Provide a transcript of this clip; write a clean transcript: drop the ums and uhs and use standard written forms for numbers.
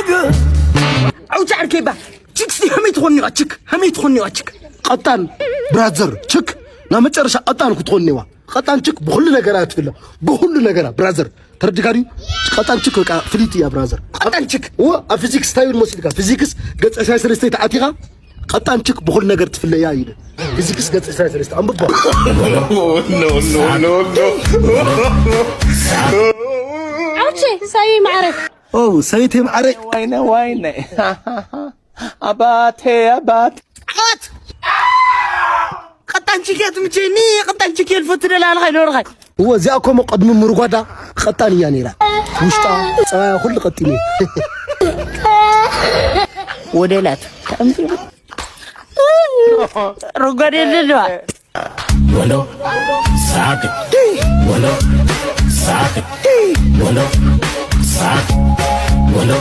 نجا أو تعرف كيف تشيك هم يتخوني واتشك قطان برازر تشك نا مጨረሻ قطان كتخونيوا قطان تشك بكل ነገራት ፍለ بكل ነገራት برازر تردقاري قطان تشك በቃ ፍሊት يا برازر قطان تشك هو ፊዚክስ ታይል ሞሲልካ ፊዚክስ ገጽ 13 ተዓቲኻ قطان تشك بكل ነገር ትፍለ ያ ይደ ፊዚክስ ገጽ 13 አንብባ ኖ عوشي ساي معرك او سايتي معرك وينه أبات قطان شكيت متشيني قطان شكيت الفترة لا الخير ورغي هو زاكم قدم مرغدا قطان يعني لا وشطا كل قطيني ودلات رغد يدلوا ولو ساكت ولو ساكت ولو ساكت ولو